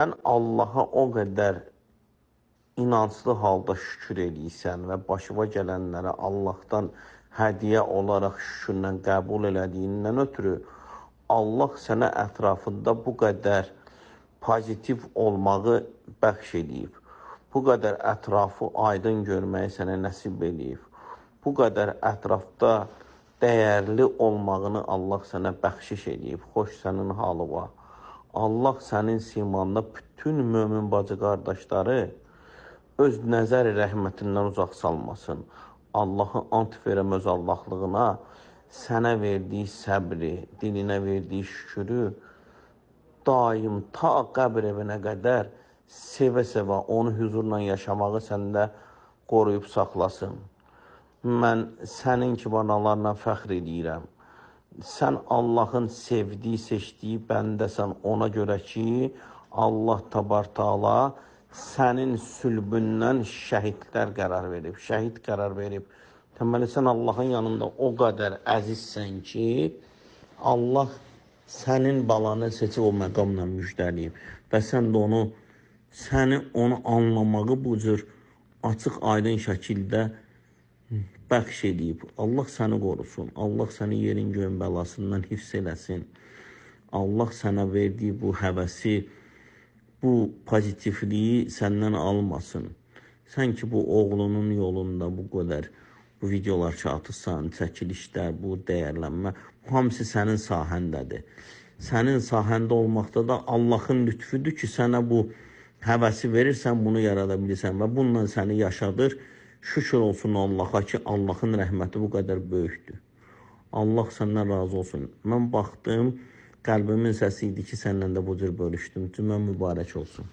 Sən Allaha o qədər inanclı halda şükür edirsən və başıma gələnləri Allahdan hədiyyə olaraq şükürlə qəbul elədiyindən ötürü Allah sənə ətrafında bu qədər pozitiv olmağı bəxş edib. Bu qədər ətrafı aydın görməyi sənə nəsib edib. Bu qədər ətrafda dəyərli olmağını Allah sənə bəxşiş edib. Xoş sənin halı var. Allah sənin simanda bütün mömin bacı qardaşları öz nəzər rəhmətindən uzaq salmasın. Allahı ant verəm öz Allahlığına, sənə verdiyi səbri, dilinə verdiyi şükürü daim ta qəbr evinə qədər sevə-sevə onu huzurla yaşamağı səndə qoruyub saxlasın. Mən sənin kimi analarla fəxr edirəm. Sən Allahın sevdiyi, seçdiyi bəndəsən ona görə ki, Allah Təbarətəala sənin sülbündən şəhidlər qərar verib, şəhid qərar verib. Deməli, sən Allahın yanında o qədər əzizsən ki, Allah sənin balanı seçib o məqamla müjdəliyib. Və sən də səni onu anlamağı bu cür açıq, aydın şəkildə bəxş edib. Allah səni qorusun. Allah səni yerin göyün bəlasından hifz eləsin. Allah sənə verdiyi bu həvəsi, bu pozitivliyi səndən almasın. Sən ki, bu oğlunun yolunda bu qədər bu videolar çatırsan, çəkilişlər, bu dəyərlənmə, bu hamısı sənin sahəndədir. Sənin sahəndə olmaqda da Allahın lütfüdür ki, sənə bu həvəsi verirsən, bunu yarada bilirsən və bununla səni yaşadır. Şükür olsun Allaha ki, Allahın rəhməti bu qədər böyükdür. Allah səndən razı olsun. Mən baxdım, qəlbimin səsi idi ki, səndən də bu cür bölüşdüm. Cümə mübarək olsun.